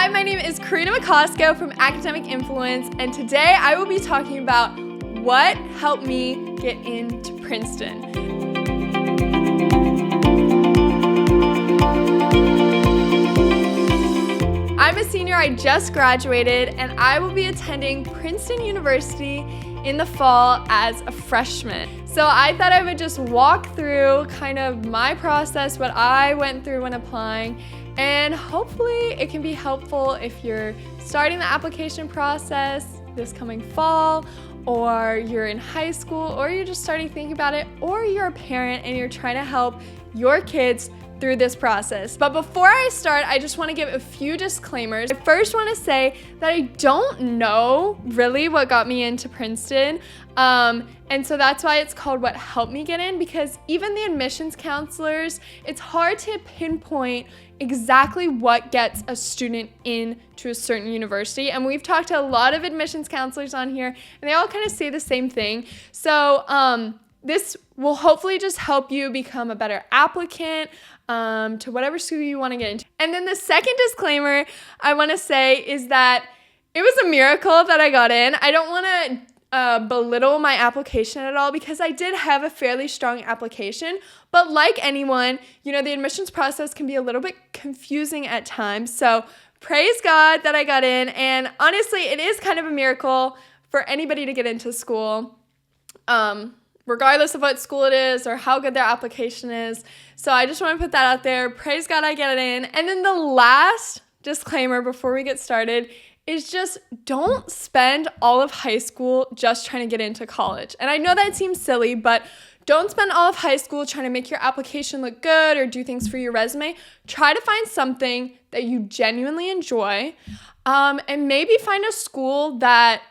Hi, my name is Karina Macosko from Academic Influence, and today I will be talking about what helped me get into Princeton. I'm a senior, I just graduated, and I will be attending Princeton University in the fall as a freshman. So I thought I would just walk through kind of my process, what I went through when applying, and hopefully it can be helpful if you're starting the application process this coming fall, or you're in high school, or you're just starting to think about it, or you're a parent and you're trying to help your kids through this process. But before I start, I just want to give a few disclaimers. I first want to say that I don't know really what got me into Princeton. And so that's why it's called What Helped Me Get In, because even the admissions counselors, it's hard to pinpoint exactly what gets a student into a certain university. And we've talked to a lot of admissions counselors on here, and they all kind of say the same thing. So this will hopefully just help you become a better applicant to whatever school you want to get into. And then the second disclaimer I want to say is that it was a miracle that I got in. I don't want to belittle my application at all, because I did have a fairly strong application. But like anyone, the admissions process can be a little bit confusing at times. So praise God that I got in. And honestly, it is kind of a miracle for anybody to get into school, regardless of what school it is or how good their application is. So I just want to put that out there. Praise God I get it in. And then the last disclaimer before we get started is just don't spend all of high school just trying to get into college. And I know that seems silly, but don't spend all of high school trying to make your application look good or do things for your resume. Try to find something that you genuinely enjoy, and maybe find a school that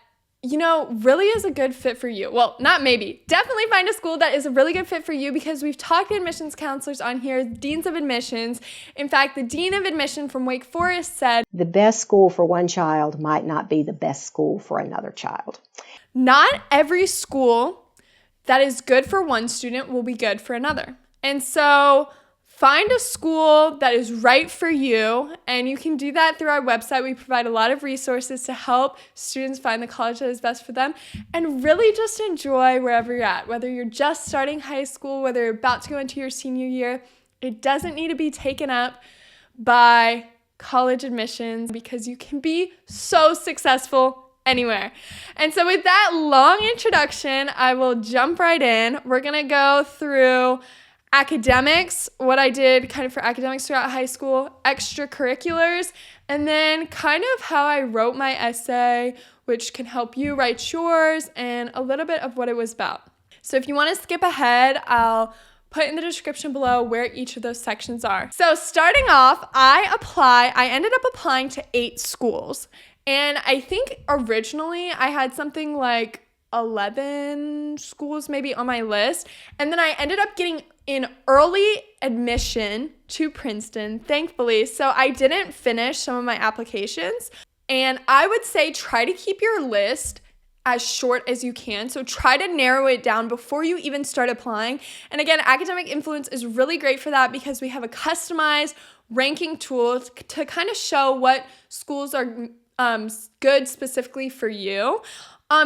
really is a good fit for you. Well, not maybe. Definitely find a school that is a really good fit for you, because we've talked to admissions counselors on here, deans of admissions. In fact, the dean of admission from Wake Forest said, the best school for one child might not be the best school for another child. Not every school that is good for one student will be good for another. And so find a school that is right for you, and you can do that through our website. We provide a lot of resources to help students find the college that is best for them, and really just enjoy wherever you're at. Whether you're just starting high school, whether you're about to go into your senior year, it doesn't need to be taken up by college admissions, because you can be so successful anywhere. And so with that long introduction, I will jump right in. We're going to go through academics, what I did kind of for academics throughout high school, extracurriculars, and then kind of how I wrote my essay, which can help you write yours, and a little bit of what it was about. So if you want to skip ahead, I'll put in the description below where each of those sections are. So starting off, I ended up applying to 8 schools. And I think originally I had something like 11 schools maybe on my list. And then I ended up getting in early admission to Princeton, thankfully. So I didn't finish some of my applications. And I would say try to keep your list as short as you can. So try to narrow it down before you even start applying. And again, Academic Influence is really great for that, because we have a customized ranking tool to kind of show what schools are good specifically for you,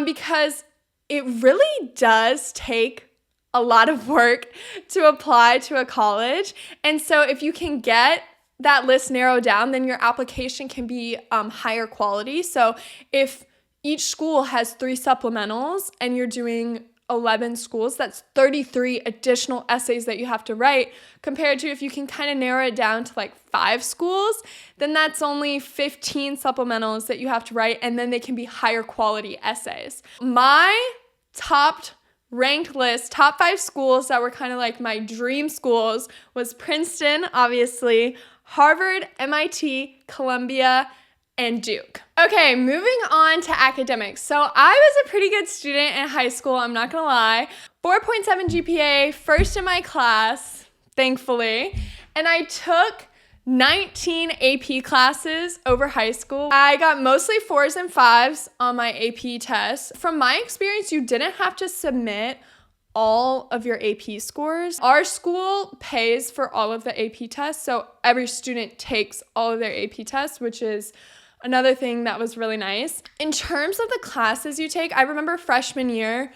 because it really does take a lot of work to apply to a college. And so if you can get that list narrowed down, then your application can be higher quality. So if each school has 3 supplementals and you're doing 11 schools, that's 33 additional essays that you have to write, compared to if you can kind of narrow it down to like 5 schools, then that's only 15 supplementals that you have to write, and then they can be higher quality essays. My top ranked list, top 5 schools that were kind of like my dream schools was Princeton, obviously, Harvard, MIT, Columbia, and Duke. Okay, moving on to academics. So I was a pretty good student in high school, I'm not gonna lie. 4.7 GPA, first in my class, thankfully. And I took 19 AP classes over high school. I got mostly 4s and 5s on my AP tests. From my experience, you didn't have to submit all of your AP scores. Our school pays for all of the AP tests, so every student takes all of their AP tests, which is another thing that was really nice. In terms of the classes you take, I remember freshman year,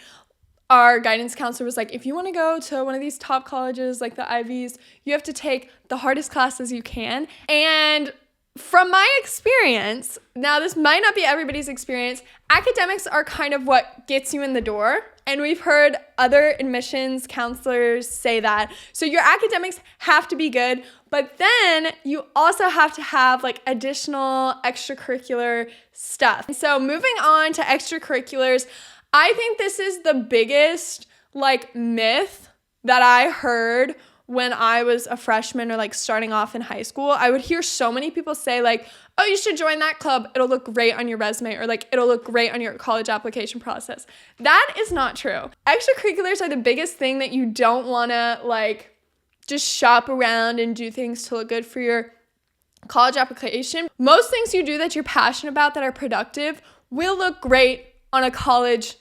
our guidance counselor was like, if you want to go to one of these top colleges like the Ivies, you have to take the hardest classes you can. And from my experience, now this might not be everybody's experience, academics are kind of what gets you in the door. And we've heard other admissions counselors say that. So your academics have to be good, but then you also have to have like additional extracurricular stuff. So moving on to extracurriculars, I think this is the biggest like myth that I heard when I was a freshman or like starting off in high school. I would hear so many people say like, oh, you should join that club. It'll look great on your resume, or like it'll look great on your college application process. That is not true. Extracurriculars are the biggest thing that you don't want to like just shop around and do things to look good for your college application. Most things you do that you're passionate about that are productive will look great on a college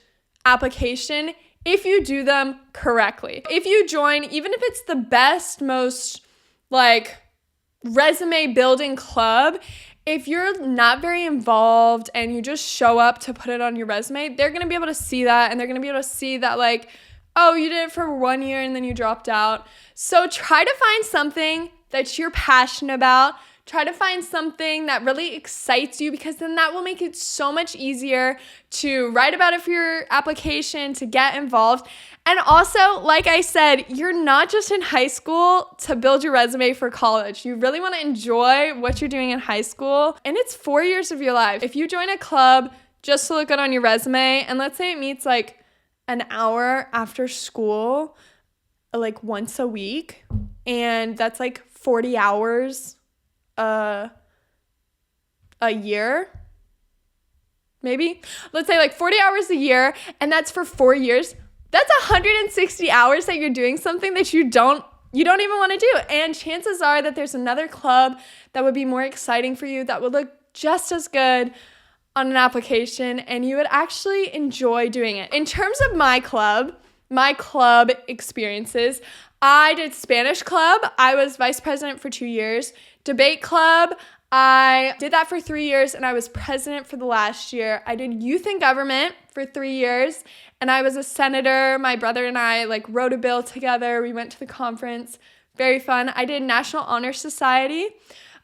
application if you do them correctly. If you join, even if it's the best, most like resume building club, if you're not very involved and you just show up to put it on your resume, they're gonna be able to see that, and they're gonna be able to see that like, oh, you did it for 1 year and then you dropped out. So try to find something that you're passionate about. Try to find something that really excites you, because then that will make it so much easier to write about it for your application, to get involved. And also, like I said, you're not just in high school to build your resume for college. You really want to enjoy what you're doing in high school. And it's 4 years of your life. If you join a club just to look good on your resume, and let's say it meets like an hour after school, like once a week, and that's like 40 hours a year, maybe. Let's say like 40 hours a year, and that's for 4 years. That's 160 hours that you're doing something that you don't even want to do. And chances are that there's another club that would be more exciting for you, that would look just as good on an application, and you would actually enjoy doing it. In terms of my club experiences, I did Spanish club. I was vice president for 2 years. Debate club, I did that for 3 years, and I was president for the last year. I did youth and government for 3 years, and I was a senator. My brother and I like wrote a bill together. We went to the conference. Very fun. I did National Honor Society.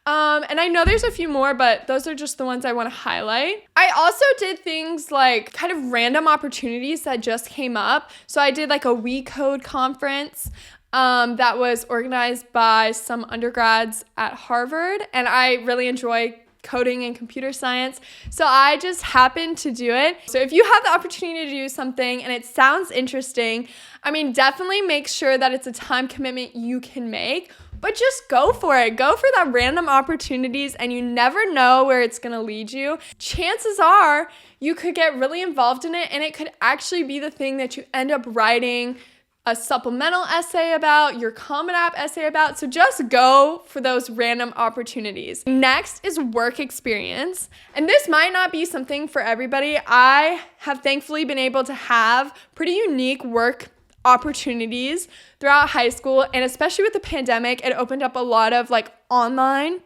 And I know there's a few more, but those are just the ones I want to highlight. I also did things like kind of random opportunities that just came up. So I did like a We Code conference that was organized by some undergrads at Harvard, and I really enjoy coding and computer science, so I just happened to do it. So if you have the opportunity to do something and it sounds interesting, I mean, definitely make sure that it's a time commitment you can make, but just go for it. Go for the random opportunities, and you never know where it's gonna lead you. Chances are you could get really involved in it, and it could actually be the thing that you end up writing a supplemental essay about, your Common App essay about. So just go for those random opportunities. Next is work experience. And this might not be something for everybody. I have thankfully been able to have pretty unique work opportunities throughout high school, and especially with the pandemic, it opened up a lot of like online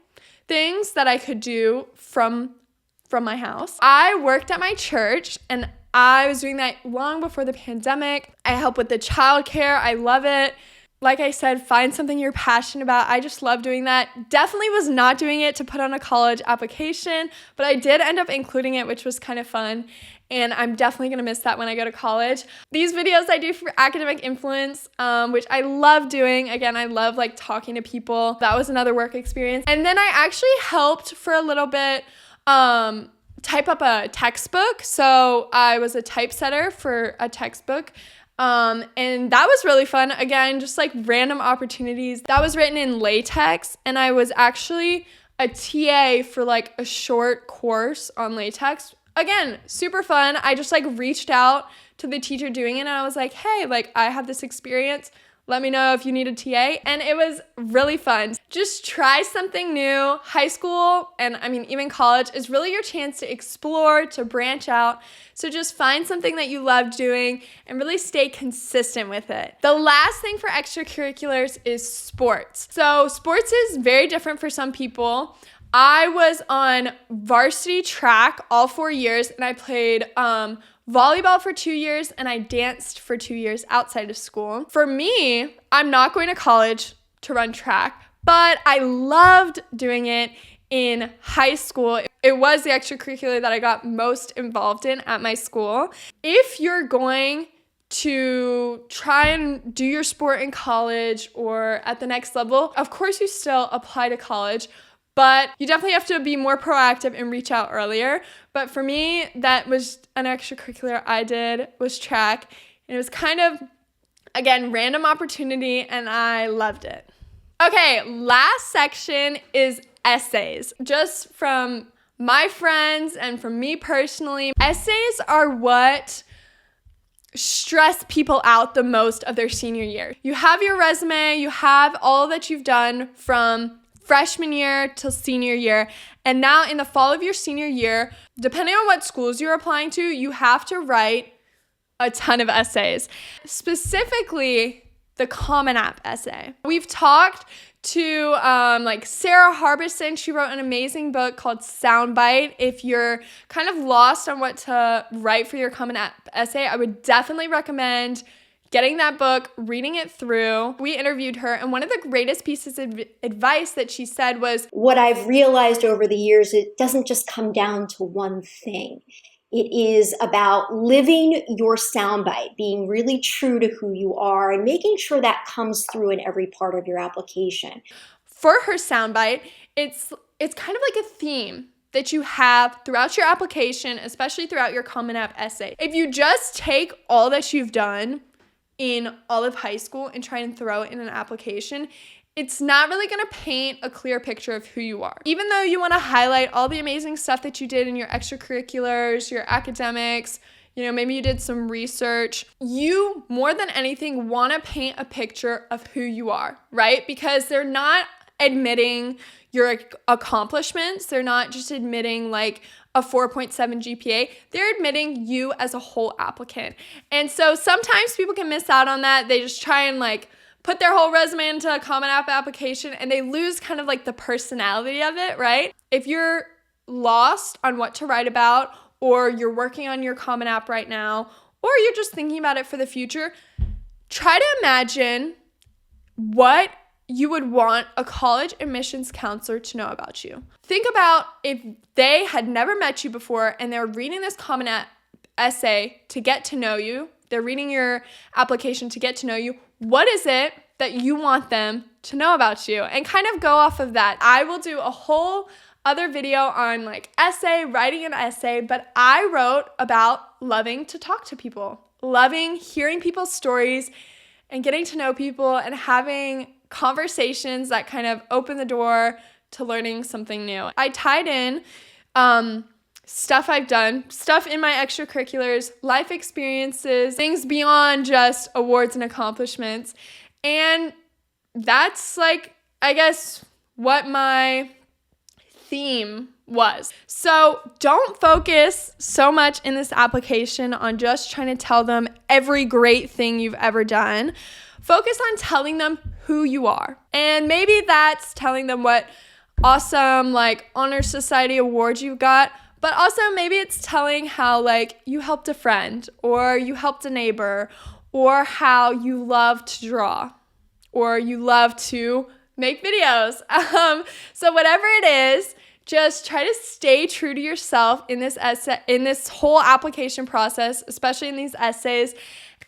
things that I could do from my house. I worked at my church, and I was doing that long before the pandemic. I help with the childcare. I love it. Like I said, find something you're passionate about. I just love doing that. Definitely was not doing it to put on a college application, but I did end up including it, which was kind of fun. And I'm definitely going to miss that when I go to college. These videos I do for academic influence, which I love doing. Again, I love like talking to people. That was another work experience. And then I actually helped for a little bit type up a textbook. So I was a typesetter for a textbook. And that was really fun. Again, just like random opportunities. That was written in LaTeX, and I was actually a TA for like a short course on LaTeX. Again, super fun. I just like reached out to the teacher doing it, and I was like, hey, like I have this experience. Let me know if you need a TA. And it was really fun. Just try something new. High school, and I mean, even college, is really your chance to explore, to branch out. So just find something that you love doing and really stay consistent with it. The last thing for extracurriculars is sports. So sports is very different for some people. I was on varsity track all 4 years, and I played volleyball for 2 years, and I danced for 2 years outside of school. For me, I'm not going to college to run track, but I loved doing it in high school. It was the extracurricular that I got most involved in at my school. If you're going to try and do your sport in college or at the next level, of course you still apply to college, but you definitely have to be more proactive and reach out earlier. But for me, that was an extracurricular I did, was track. And it was kind of, again, random opportunity, and I loved it. Okay, last section is essays. Just from my friends and from me personally, essays are what stress people out the most of their senior year. You have your resume, you have all that you've done from freshman year till senior year. And now in the fall of your senior year, depending on what schools you're applying to, you have to write a ton of essays. Specifically, the Common App essay. We've talked to like Sara Harberson. She wrote an amazing book called Soundbite. If you're kind of lost on what to write for your Common App essay, I would definitely recommend getting that book, reading it through. We interviewed her, and one of the greatest pieces of advice that she said was, what I've realized over the years, it doesn't just come down to one thing. It is about living your soundbite, being really true to who you are, and making sure that comes through in every part of your application. For her soundbite, it's kind of like a theme that you have throughout your application, especially throughout your Common App essay. If you just take all that you've done in all of high school and try and throw it in an application, it's not really going to paint a clear picture of who you are. Even though you want to highlight all the amazing stuff that you did in your extracurriculars, your academics, maybe you did some research, you more than anything want to paint a picture of who you are, right? Because they're not admitting your accomplishments. They're not just admitting like a 4.7 GPA. They're admitting you as a whole applicant. And so sometimes people can miss out on that. They just try and like put their whole resume into a Common App application, and they lose kind of like the personality of it, right? If you're lost on what to write about, or you're working on your Common App right now, or you're just thinking about it for the future, try to imagine what you would want a college admissions counselor to know about you. Think about if they had never met you before and they're reading this Common App essay to get to know you. They're reading your application to get to know you. What is it that you want them to know about you? And kind of go off of that. I will do a whole other video on like writing an essay, but I wrote about loving to talk to people, loving hearing people's stories and getting to know people and having conversations that kind of open the door to learning something new. I tied in stuff I've done, stuff in my extracurriculars, life experiences, things beyond just awards and accomplishments. And that's like, I guess, what my theme was. So don't focus so much in this application on just trying to tell them every great thing you've ever done. Focus on telling them who you are. And maybe that's telling them what awesome like honor society awards you got, but also maybe it's telling how like you helped a friend or you helped a neighbor or how you love to draw or you love to make videos. So whatever it is, just try to stay true to yourself in this essay, in this whole application process, especially in these essays,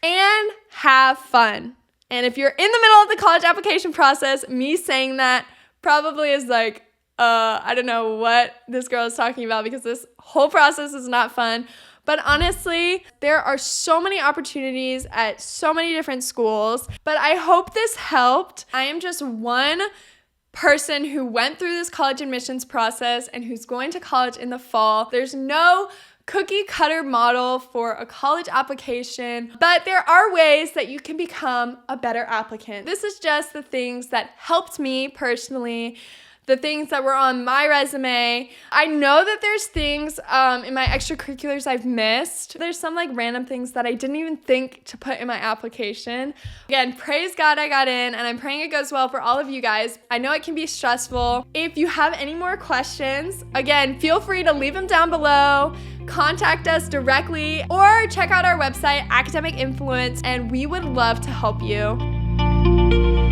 and have fun. And if you're in the middle of the college application process, me saying that probably is like, I don't know what this girl is talking about because this whole process is not fun. But honestly, there are so many opportunities at so many different schools. But I hope this helped. I am just one person who went through this college admissions process and who's going to college in the fall. There's no cookie cutter model for a college application, but there are ways that you can become a better applicant. This is just the things that helped me personally, the things that were on my resume. I know that there's things in my extracurriculars I've missed. There's some like random things that I didn't even think to put in my application. Again, praise God I got in, and I'm praying it goes well for all of you guys. I know it can be stressful. If you have any more questions, again, feel free to leave them down below. Contact us directly or check out our website, Academic Influence, and we would love to help you.